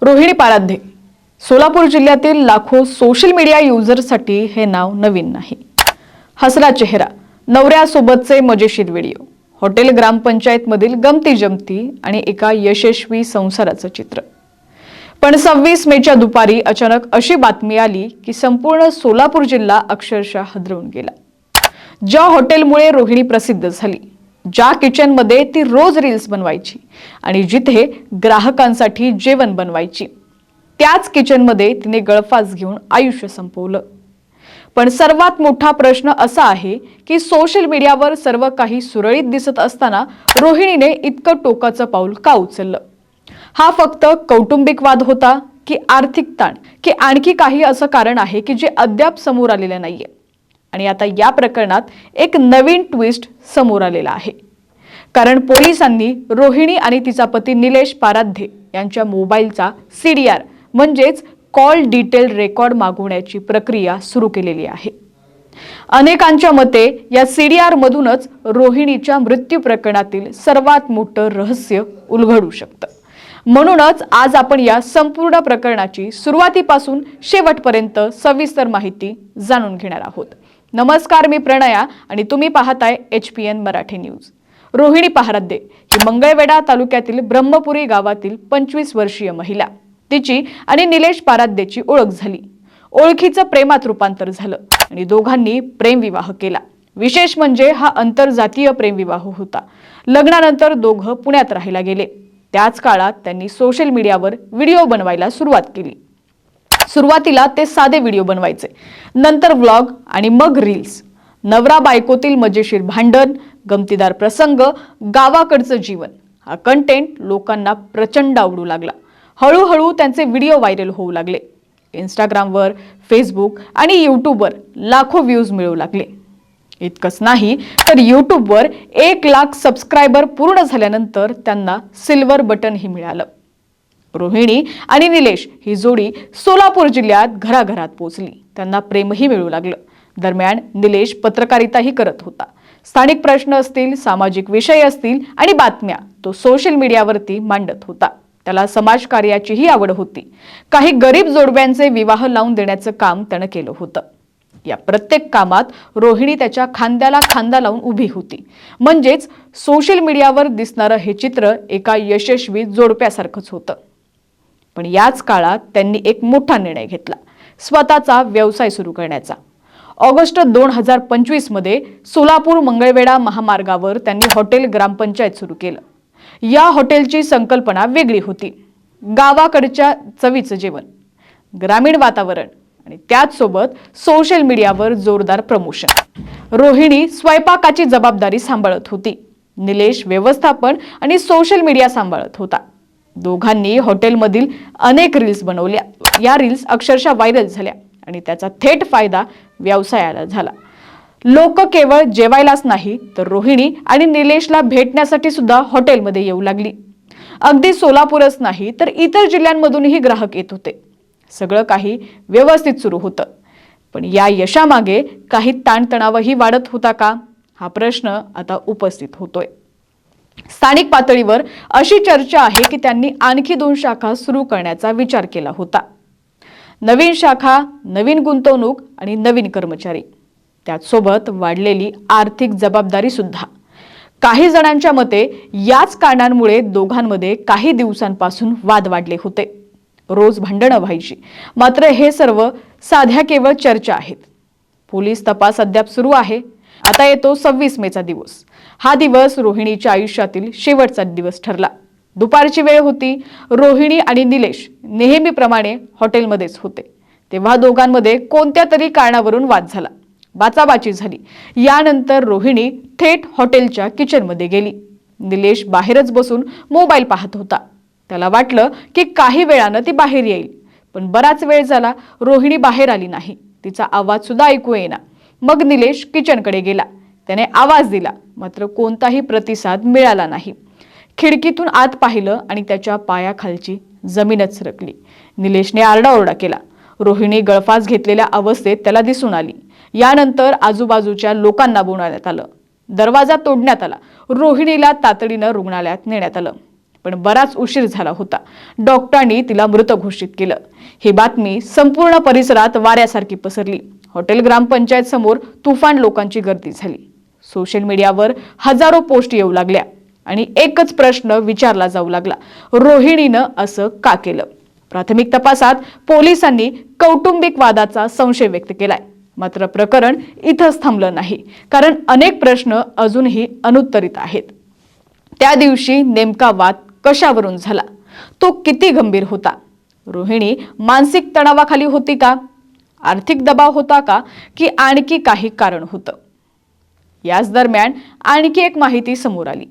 रोहिणी पाराध्ये सोलापूर जिल्ह्यातील लाखो social media युजर्ससाठी हे नाव नवीन नाही। हसरा चेहरा, नवऱ्यासोबतचे मजेशीर व्हिडिओ, हॉटेल ग्रामपंचायत मधील गमती जमती आणि एका यशस्वी संसाराचं चित्र। पण 26 मेच्या दुपारी अचानक अशी बातमी आली की संपूर्ण सोलापूर जिल्हा अक्षरशः हादरवून गेला। ज्या हॉटेलमुळे रोहिणी प्रसिद्ध झाली, ज्या किचनमध्ये ती रोज रील्स बनवायची आणि जिथे ग्राहकांसाठी जेवण बनवायची, त्याच किचनमध्ये तिने गळफास घेऊन आयुष्य संपवलं। पण सर्वात मोठा प्रश्न असा आहे की सोशल मीडियावर सर्व काही सुरळीत दिसत असताना रोहिणीने इतकं टोकाचं पाऊल का उचललं? हा फक्त कौटुंबिक वाद होता की आर्थिक ताण की आणखी काही असं कारण आहे की जे अद्याप समोर आलेलं नाहीये? आणि आता या प्रकरणात एक नवीन ट्विस्ट समोर आलेला आहे, कारण पोलिसांनी रोहिणी आणि तिचा पती निलेश पाराध्ये यांच्या मोबाईलचा CDR म्हणजेच कॉल डिटेल रेकॉर्ड मागवण्याची प्रक्रिया सुरू केलेली आहे। अनेकांच्या मते या CDR मधूनच रोहिणीच्या मृत्यू प्रकरणातील सर्वात मोठं रहस्य उलगडू शकतं। म्हणूनच आज आपण या संपूर्ण प्रकरणाची सुरुवातीपासून शेवटपर्यंत सविस्तर माहिती जाणून घेणार आहोत। नमस्कार, मी प्रणया आणि तुम्ही पाहताय HPN मराठी न्यूज। रोहिणी पाराध्ये ही मंगळवेढा तालुक्यातील ब्रह्मपुरी गावातील 25 वर्षीय महिला। तिची आणि निलेश पाराध्येची ओळख झाली, ओळखीचं प्रेमात रूपांतर झालं आणि दोघांनी प्रेमविवाह केला। विशेष म्हणजे हा आंतरजातीय प्रेमविवाह होता। लग्नानंतर दोघं पुण्यात राहायला गेले। त्याच काळात त्यांनी सोशल मीडियावर व्हिडिओ बनवायला सुरुवात केली। सुरुवातीला ते साधे व्हिडिओ बनवायचे, नंतर व्लॉग आणि मग रील्स। नवरा बायकोतील मजेशीर भांडण, गमतीदार प्रसंग, गावाकडचं जीवन, हा कंटेंट लोकांना प्रचंड आवडू लागला। हळूहळू त्यांचे व्हिडिओ व्हायरल होऊ लागले। इंस्टाग्रामवर, फेसबुक आणि यूट्यूबवर लाखो व्ह्यूज मिळू लागले। इतकंच नाही तर यूट्यूबवर 1 लाख सबस्क्रायबर पूर्ण झाल्यानंतर त्यांना सिल्वर बटनही मिळालं। रोहिणी आणि निलेश ही जोडी सोलापूर जिल्ह्यात घराघरात पोहोचली। त्यांना प्रेमही मिळू लागलं। दरम्यान निलेश पत्रकारिताही करत होता। स्थानिक प्रश्न असतील, सामाजिक विषय असतील आणि बातम्या तो सोशल मीडियावरती मांडत होता। त्याला समाजकार्याचीही आवड होती। काही गरीब जोडप्यांचे विवाह लावून देण्याचं काम त्यानं केलं होतं। या प्रत्येक कामात रोहिणी त्याच्या खांद्याला खांदा लावून उभी होती। म्हणजेच सोशल मीडियावर दिसणारं हे चित्र एका यशस्वी जोडप्यासारखंच होतं। पण याच काळात त्यांनी एक मोठा निर्णय घेतला, स्वतःचा व्यवसाय सुरू करण्याचा। ऑगस्ट 2025 मध्ये सोलापूर मंगळवेढा महामार्गावर त्यांनी हॉटेल ग्रामपंचायत सुरू केलं। या हॉटेलची संकल्पना वेगळी होती, गावाकडच्या चवीचं जेवण, ग्रामीण वातावरण आणि त्याच सोबत सोशल मीडियावर जोरदार प्रमोशन। रोहिणी स्वयंपाकाची जबाबदारी सांभाळत होती, निलेश व्यवस्थापन आणि सोशल मीडिया सांभाळत होता। दोघांनी हॉटेलमधील अनेक रील्स बनवल्या। या रील्स अक्षरशः व्हायरल झाल्या आणि त्याचा थेट फायदा व्यवसायाला झाला। लोक केवळ जेवायलाच नाही तर रोहिणी आणि निलेशला भेटण्यासाठी सुद्धा हॉटेलमध्ये येऊ लागली। अगदी सोलापूरच नाही तर इतर जिल्ह्यांमधूनही ग्राहक येत होते। सगळं काही व्यवस्थित सुरू होतं। पण या यशामागे काही ताणतणावही वाढत होता का, हा प्रश्न आता उपस्थित होतोय। स्थानिक पातळीवर अशी चर्चा आहे की त्यांनी आणखी 2 शाखा सुरू करण्याचा विचार केला होता। नवीन शाखा, नवीन गुंतवणूक आणि नवीन कर्मचारी, त्याचसोबत वाढलेली आर्थिक जबाबदारी सुद्धा। काही जणांच्या मते याच कारणांमुळे दोघांमध्ये काही दिवसांपासून वाद वाढले होते। रोज भांडणं व्हायची। मात्र हे सर्व साध्या केवळ चर्चा आहेत। पोलीस तपास अद्याप सुरू आहे। आता येतो 26 मेचा दिवस। हा दिवस रोहिणीच्या आयुष्यातील शेवटचा दिवस ठरला। दुपारची वेळ होती। रोहिणी आणि निलेश नेहमीप्रमाणे हॉटेलमध्येच होते। तेव्हा दोघांमध्ये कोणत्या तरी कारणावरून वाद झाला, बाचाबाची झाली। यानंतर रोहिणी थेट हॉटेलच्या किचनमध्ये गेली। निलेश बाहेरच बसून मोबाईल पाहत होता। त्याला वाटलं की काही वेळानं ती बाहेर येईल, पण बराच वेळ झाला रोहिणी बाहेर आली नाही। तिचा आवाज सुद्धा ऐकू येईना। मग निलेश किचनकडे गेला। त्याने आवाज दिला, मात्र कोणताही प्रतिसाद मिळाला नाही। खिडकीतून आत पाहिलं आणि त्याच्या पायाखालची जमीनच सरकली। निलेशने आरडाओरडा केला। रोहिणी गळफास घेतलेल्या अवस्थेत त्याला दिसून आली। यानंतर आजूबाजूच्या लोकांना बोलावण्यात आलं। दरवाजा तोडण्यात आला। रोहिणीला तातडीनं रुग्णालयात नेण्यात आलं। पण बराच उशीर झाला होता. डॉक्टरांनी तिला मृत घोषित केलं. ही बातमी संपूर्ण परिसरात वाऱ्यासारखी पसरली. हॉटेल ग्रामपंचायत समोर तुफान लोकांची गर्दी झाली. सोशल मीडियावर हजारो पोस्ट येऊ लागल्या आणि एकच प्रश्न विचारला जाऊ लागला, रोहिणीनं असं का केलं? प्राथमिक तपासात पोलिसांनी कौटुंबिक वादाचा संशय व्यक्त केलाय. मात्र प्रकरण इथंच थांबलं नाही, कारण अनेक प्रश्न अजूनही अनुत्तरित आहेत. त्या दिवशी नेमका वाद कशावरून झाला? तो किती गंभीर होता? रोहिणी मानसिक तणावाखाली होती का? आर्थिक दबाव होता का? की आणखी काही कारण होतं? याच दरम्यान आणखी एक माहिती समोर आली.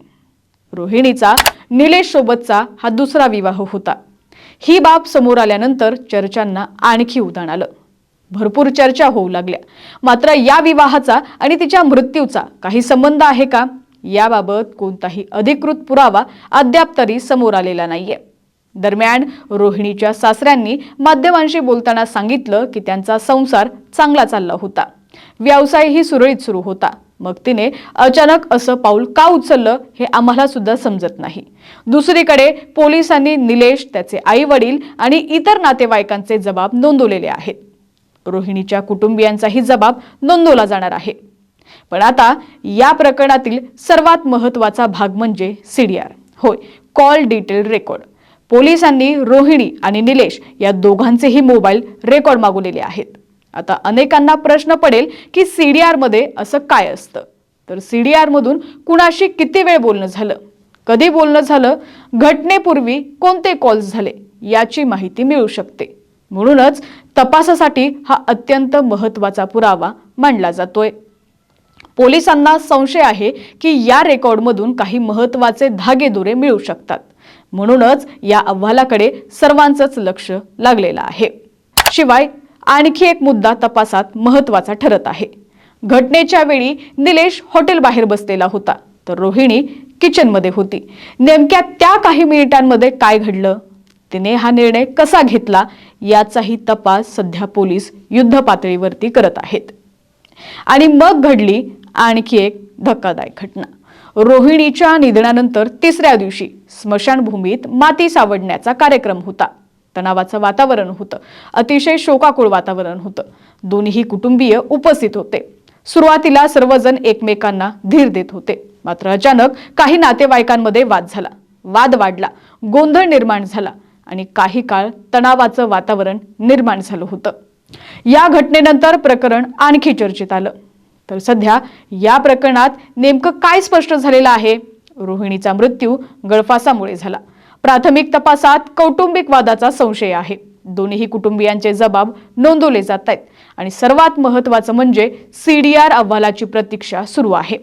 रोहिणीचा निलेश सोबतचा हा दुसरा विवाह होता. ही बाब समोर आल्यानंतर चर्चांना आणखी उधाण आलं. भरपूर चर्चा होऊ लागल्या. मात्र या विवाहाचा आणि तिच्या मृत्यूचा काही संबंध आहे का, याबाबत कोणताही अधिकृत पुरावा अद्याप तरी समोर आलेला नाहीये. दरम्यान रोहिणीच्या सासऱ्यांनी माध्यमांशी बोलताना सांगितलं की त्यांचा संसार चांगला चालला होता, व्यवसायही सुरळीत सुरू होता. मग तिने अचानक असं पाऊल का उचललं हे आम्हाला सुद्धा समजत नाही. दुसरीकडे पोलिसांनी निलेश, त्याचे आई वडील आणि इतर नातेवाईकांचे जबाब नोंदवलेले आहेत. रोहिणीच्या कुटुंबियांचाही जबाब नोंदवला जाणार आहे. पण आता या प्रकरणातील सर्वात महत्त्वाचा भाग म्हणजे CDR, होय, कॉल डिटेल रेकॉर्ड. पोलिसांनी रोहिणी आणि निलेश या दोघांचेही मोबाईल रेकॉर्ड मागवलेले आहेत. आता अनेकांना प्रश्न पडेल की CDR मध्ये असं काय असतं? तर CDR मधून कुणाशी किती वेळ बोलणं झालं, कधी बोलणं झालं, घटनेपूर्वी कोणते कॉल्स झाले, याची माहिती मिळू शकते. म्हणूनच तपासासाठी हा अत्यंत महत्त्वाचा पुरावा मानला जातोय. पोलिसांना संशय आहे की या रेकॉर्डमधून काही महत्त्वाचे धागेदोरे मिळू शकतात. म्हणूनच या अहवालाकडे सर्वांचंच लक्ष लागलेलं आहे. शिवाय आणखी एक मुद्दा तपासात महत्त्वाचा ठरत आहे. घटनेच्या वेळी निलेश हॉटेल बाहेर बसलेला होता, तर रोहिणी किचनमध्ये होती. नेमक्या त्या काही मिनिटांमध्ये काय घडलं, तिने हा निर्णय कसा घेतला, याचाही तपास सध्या पोलीस युद्ध पातळीवरती करत आहेत. आणि मग घडली आणखी एक धक्कादायक घटना. रोहिणीच्या निधनानंतर तिसऱ्या दिवशी स्मशानभूमीत माती सावडण्याचा कार्यक्रम होता. तणावाचं वातावरण होतं, अतिशय शोकाकुळ वातावरण होतं. दोन्ही कुटुंबीय उपस्थित होते. सुरुवातीला सर्वजण एकमेकांना धीर देत होते. मात्र अचानक काही नातेवाईकांमध्ये वाद झाला, वाद वाढला, गोंधळ निर्माण झाला आणि काही काळ तणावाचं वातावरण निर्माण झालं होतं. या घटनेनंतर प्रकरण आणखी चर्चेत आलं. तर सध्या या प्रकरणात नेमकं काय स्पष्ट झालेलं आहे? रोहिणीचा मृत्यू गळफासामुळे झाला. प्राथमिक तपासात कौटुंबिक वादाचा संशय आहे. दोन्ही कुटुंबियांचे जबाब नोंदवले जात आहेत आणि सर्वात महत्त्वाचं म्हणजे CDR अहवालाची प्रतीक्षा सुरू आहे.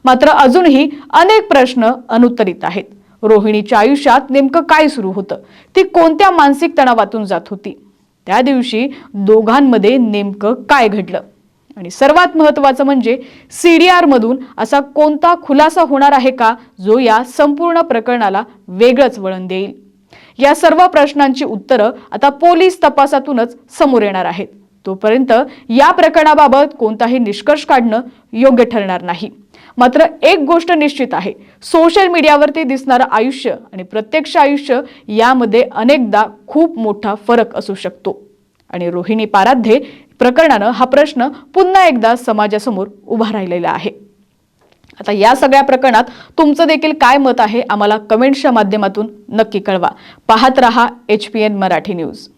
मात्र अजूनही अनेक प्रश्न अनुत्तरित आहेत. रोहिणीच्या आयुष्यात नेमकं काय सुरू होतं? ती कोणत्या मानसिक तणावातून जात होती? त्या दिवशी दोघांमध्ये नेमकं काय घडलं? आणि सर्वात महत्त्वाचं म्हणजे CDR मधून असा कोणता खुलासा होणार आहे का, जो या संपूर्ण प्रकरणाला वेगळंच वळण देईल? या सर्व प्रश्नांची उत्तरं आता पोलीस तपासातूनच समोर येणार आहेत. तोपर्यंत या प्रकरणाबाबत कोणताही निष्कर्ष काढणं योग्य ठरणार नाही. मात्र एक गोष्ट निश्चित आहे, सोशल मीडियावरती दिसणारं आयुष्य आणि प्रत्यक्ष आयुष्य यामध्ये अनेकदा खूप मोठा फरक असू शकतो. आणि रोहिणी पाराध्ये प्रकरणानं हा प्रश्न पुन्हा एकदा समाजासमोर उभा राहिलेला आहे. आता या सगळ्या प्रकरणात तुमचं देखील काय मत आहे, आम्हाला कमेंट्सच्या माध्यमातून नक्की कळवा. पाहत रहा HPN मराठी न्यूज.